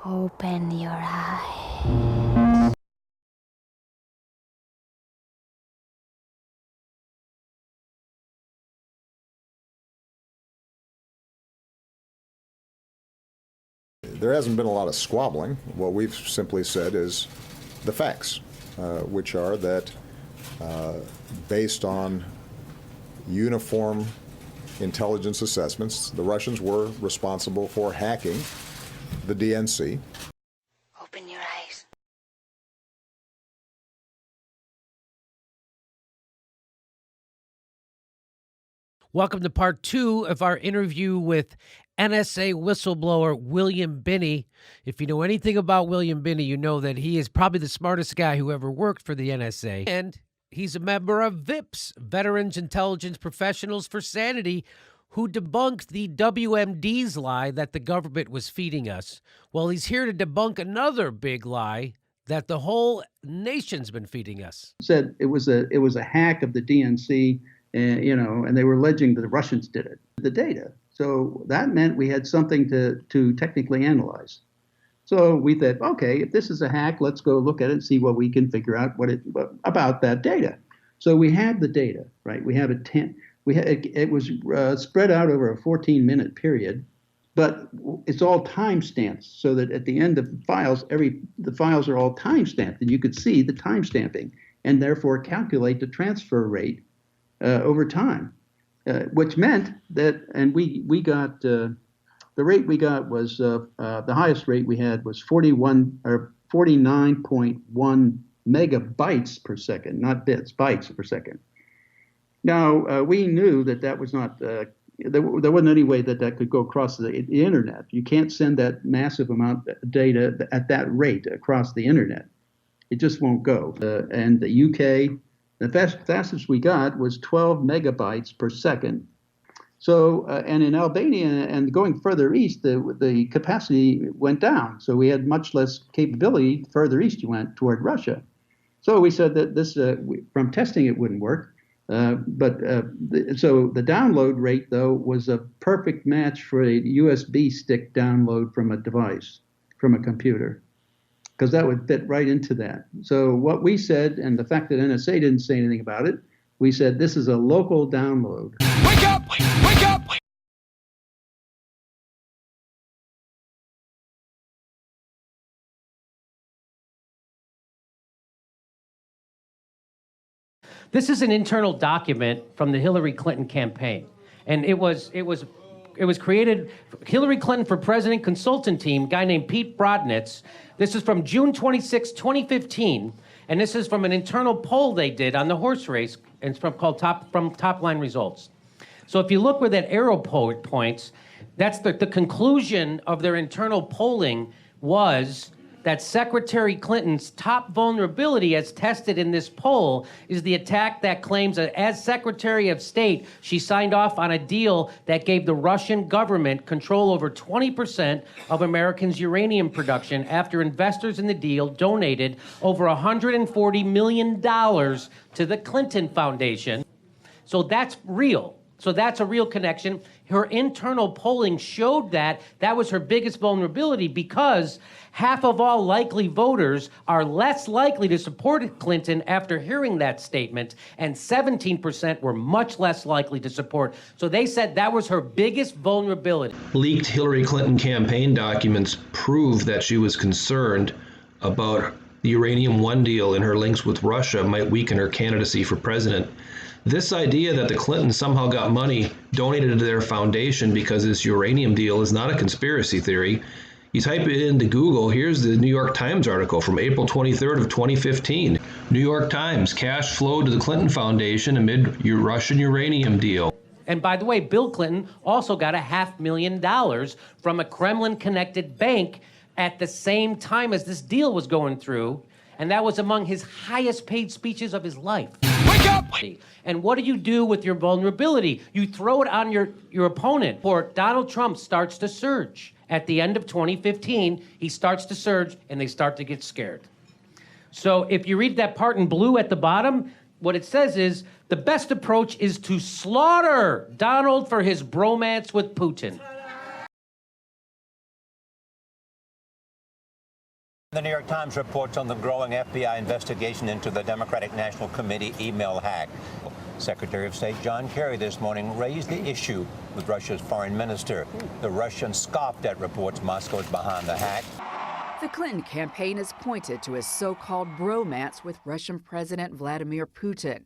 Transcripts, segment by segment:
Open your eyes. There hasn't been a lot of squabbling. What we've simply said is the facts, which are that based on uniform intelligence assessments, the Russians were responsible for hacking the DNC. Open your eyes. Welcome to part 2 of our interview with NSA whistleblower William Binney. If you know anything about William Binney, you know that he is probably the smartest guy who ever worked for the NSA. And he's a member of VIPS, Veterans Intelligence Professionals for Sanity, who debunked the WMD's lie that the government was feeding us. Well, he's here to debunk another big lie that the whole nation's been feeding us. Said it was a hack of the DNC, and they were alleging that the Russians did it. The data. So that meant we had something to technically analyze. So we thought, okay, if this is a hack, let's go look at it and see what we can figure out about that data. So we have the data, right? We have it was spread out over a 14-minute period, but it's all timestamped so that at the end of the files, the files are all timestamped, and you could see the timestamping and therefore calculate the transfer rate over time, which meant that, and we got the rate we got was the highest rate we had was 49.1 megabytes per second, not bits, bytes per second. Now we knew that was not there wasn't any way that could go across the internet. You can't send that massive amount of data at that rate across the internet. It just won't go. And the UK. The fastest we got was 12 megabytes per second. So, and in Albania and going further east, the capacity went down. So we had much less capability further east you went toward Russia. So we said that this, from testing, it wouldn't work. So the download rate, though, was a perfect match for a USB stick download from a device, from a computer, because that would fit right into that. So what we said, and the fact that NSA didn't say anything about it, we said this is a local download. Wake up! Wake up! This is an internal document from the Hillary Clinton campaign, and it was created, Hillary Clinton for President consultant team, a guy named Pete Brodnitz. This is from June 26, 2015, and this is from an internal poll they did on the horse race, and it's called Top Line Results. So if you look where that arrow points, that's the conclusion of their internal polling was that Secretary Clinton's top vulnerability as tested in this poll is the attack that claims that as Secretary of State, she signed off on a deal that gave the Russian government control over 20% of Americans' uranium production after investors in the deal donated over $140 million to the Clinton Foundation. So that's real. So that's a real connection. Her internal polling showed that was her biggest vulnerability because half of all likely voters are less likely to support Clinton after hearing that statement, and 17% were much less likely to support. So they said that was her biggest vulnerability. Leaked Hillary Clinton campaign documents prove that she was concerned about the Uranium One deal and her links with Russia might weaken her candidacy for president. This idea that the Clintons somehow got money donated to their foundation because this uranium deal is not a conspiracy theory. You type it into Google, here's the New York Times article from April 23rd of 2015. New York Times, cash flowed to the Clinton Foundation amid Russian uranium deal. And by the way, Bill Clinton also got $500,000 from a Kremlin-connected bank at the same time as this deal was going through, and that was among his highest paid speeches of his life. Wake up! And what do with your vulnerability? You throw it on your opponent. Or Donald Trump starts to surge. At the end of 2015, he starts to surge, and they start to get scared. So if you read that part in blue at the bottom, what it says is, the best approach is to slaughter Donald for his bromance with Putin. The New York Times reports on the growing FBI investigation into the Democratic National Committee email hack. Secretary of State John Kerry this morning raised the issue with Russia's foreign minister. The Russian scoffed at reports Moscow is behind the hack. The Clinton campaign has pointed to his so-called bromance with Russian President Vladimir Putin.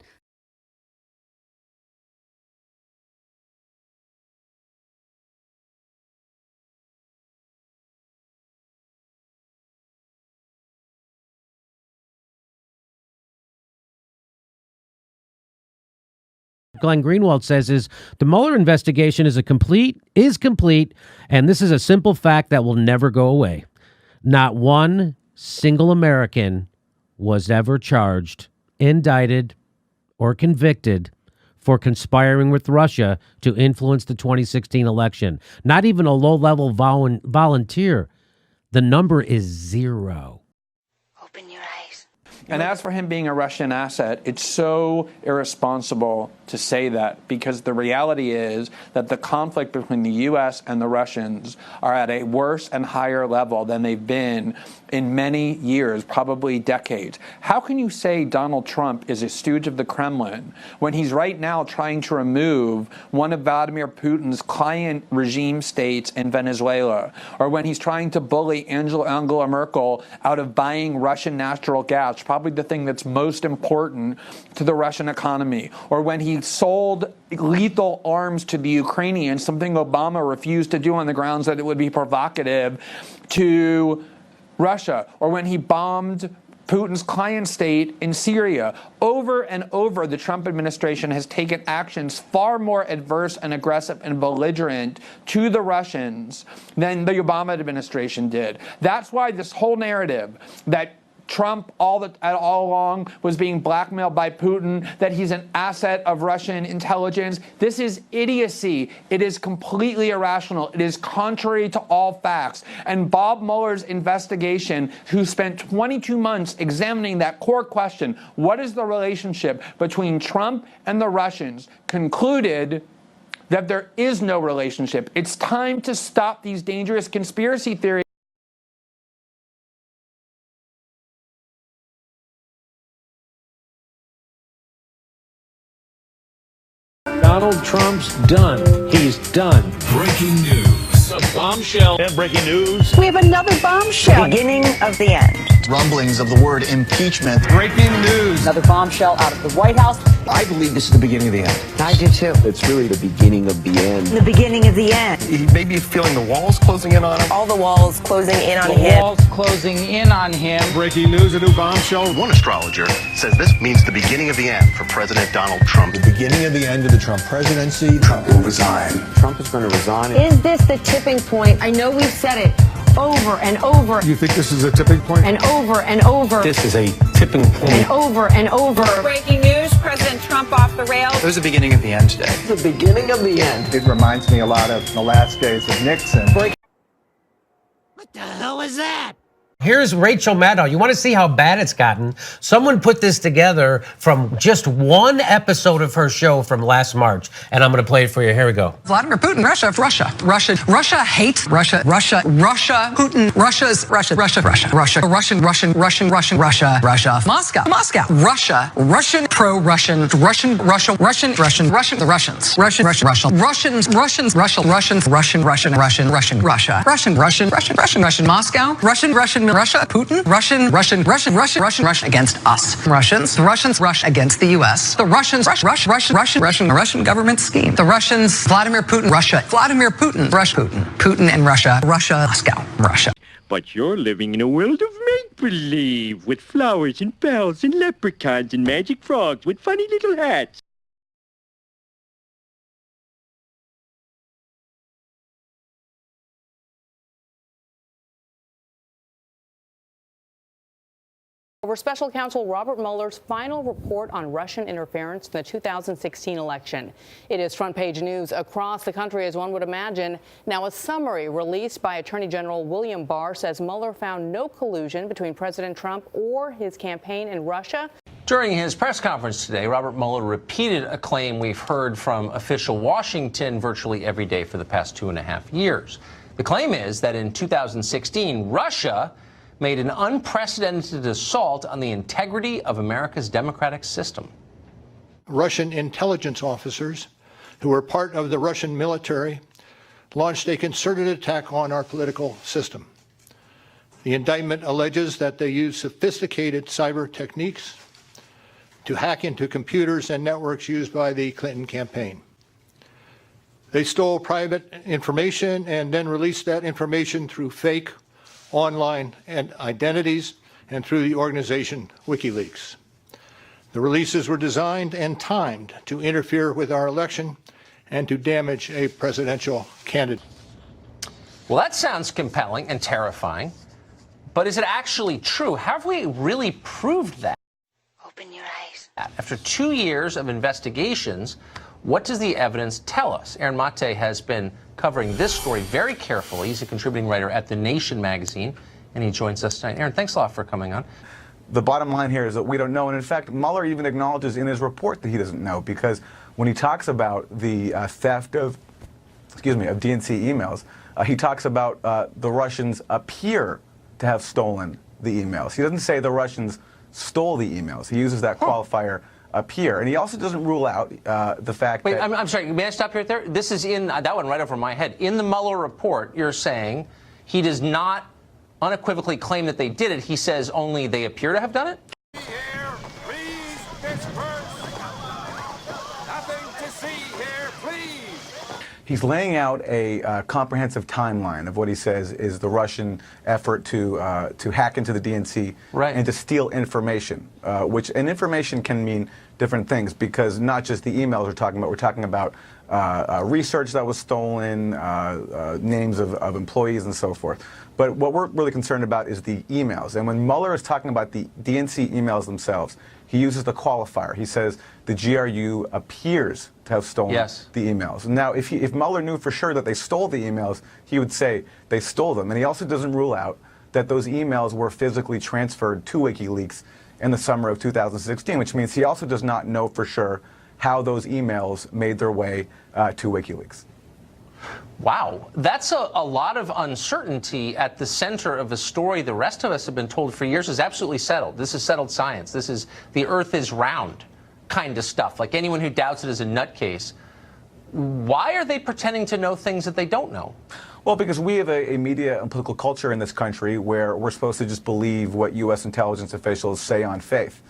Glenn Greenwald says is the Mueller investigation is complete, and this is a simple fact that will never go away. Not one single American was ever charged, indicted, or convicted for conspiring with Russia to influence the 2016 election. Not even a low-level volunteer. The number is 0. Open your eyes. And as for him being a Russian asset, it's so irresponsible to say that, because the reality is that the conflict between the U.S. and the Russians are at a worse and higher level than they've been in many years, probably decades. How can you say Donald Trump is a stooge of the Kremlin when he's right now trying to remove one of Vladimir Putin's client regime states in Venezuela, or when he's trying to bully Angela Merkel out of buying Russian natural gas, probably the thing that's most important to the Russian economy, or when he sold lethal arms to the Ukrainians, something Obama refused to do on the grounds that it would be provocative to Russia, or when he bombed Putin's client state in Syria. Over and over, the Trump administration has taken actions far more adverse and aggressive and belligerent to the Russians than the Obama administration did. That's why this whole narrative that Trump all along was being blackmailed by Putin, that he's an asset of Russian intelligence. This is idiocy. It is completely irrational. It is contrary to all facts. And Bob Mueller's investigation, who spent 22 months examining that core question, what is the relationship between Trump and the Russians, concluded that there is no relationship. It's time to stop these dangerous conspiracy theories. Donald Trump's done. He's done. Breaking news. A bombshell. And breaking news. We have another bombshell. Beginning of the end. Rumblings of the word impeachment. Breaking news. Another bombshell out of the White House. I believe this is the beginning of the end. I do too. It's really the beginning of the end. The beginning of the end. He may be feeling the walls closing in on him. All the walls closing in on him. The walls closing in on him. Breaking news, a new bombshell. One astrologer says this means the beginning of the end for President Donald Trump. The beginning of the end of the Trump presidency. Trump will resign. Trump is going to resign. Is this the tipping point? I know we've said it over and over. You think this is a tipping point? And over and over. This is a tipping point. And over and over. Breaking news, President Trump off the rails. It was the beginning of the end today. The beginning of the end. It reminds me a lot of the last days of Nixon. What the hell is that? Here's Rachel Maddow. You want to see how bad it's gotten? Someone put this together from just one episode of her show from last March, and I'm going to play it for you. Here we go. Vladimir Putin, Russia hates Russia, Putin, Russia, Moscow, Russian, pro-Russian, the Russians, Russia, Putin, Russia against us. The Russians rush against the U.S. The Russians Russian government scheme. The Russians, Vladimir Putin, Putin and Russia, Moscow, Russia. But you're living in a world of make-believe with flowers and bells and leprechauns and magic frogs with funny little hats. Over Special Counsel Robert Mueller's final report on Russian interference in the 2016 election. It is front page news across the country, as one would imagine. Now, a summary released by Attorney General William Barr says Mueller found no collusion between President Trump or his campaign in Russia. During his press conference today, Robert Mueller repeated a claim we've heard from official Washington virtually every day for the past 2.5 years. The claim is that in 2016, Russia made an unprecedented assault on the integrity of America's democratic system. Russian intelligence officers who were part of the Russian military launched a concerted attack on our political system. The indictment alleges that they used sophisticated cyber techniques to hack into computers and networks used by the Clinton campaign. They stole private information and then released that information through fake online identities and through the organization WikiLeaks. The releases were designed and timed to interfere with our election and to damage a presidential candidate. Well, that sounds compelling and terrifying, but is it actually true? Have we really proved that? Open your eyes. After 2 years of investigations, what does the evidence tell us? Aaron Mate has been covering this story very carefully. He's a contributing writer at The Nation magazine, and he joins us tonight. Aaron, thanks a lot for coming on. The bottom line here is that we don't know, and in fact, Mueller even acknowledges in his report that he doesn't know, because when he talks about the theft of DNC emails, he talks about the Russians appear to have stolen the emails. He doesn't say the Russians stole the emails. He uses that qualifier, appear. And he also doesn't rule out the fact that... I'm sorry, may I stop you right there? This is in, that one right over my head. In the Mueller report, you're saying he does not unequivocally claim that they did it. He says only they appear to have done it? He's laying out a comprehensive timeline of what he says is the Russian effort to hack into the DNC and to steal information, which information can mean different things, because not just the emails we're talking about research that was stolen, names of employees and so forth. But what we're really concerned about is the emails. And when Mueller is talking about the DNC emails themselves, he uses the qualifier. He says the GRU appears to have stolen the emails. Now, if Mueller knew for sure that they stole the emails, he would say they stole them. And he also doesn't rule out that those emails were physically transferred to WikiLeaks in the summer of 2016, which means he also does not know for sure how those emails made their way to WikiLeaks. Wow, that's a lot of uncertainty at the center of a story the rest of us have been told for years is absolutely settled. This is settled science. This is the earth is round kind of stuff. Like anyone who doubts it is a nutcase. Why are they pretending to know things that they don't know? Well, because we have a media and political culture in this country where we're supposed to just believe what U.S. intelligence officials say on faith.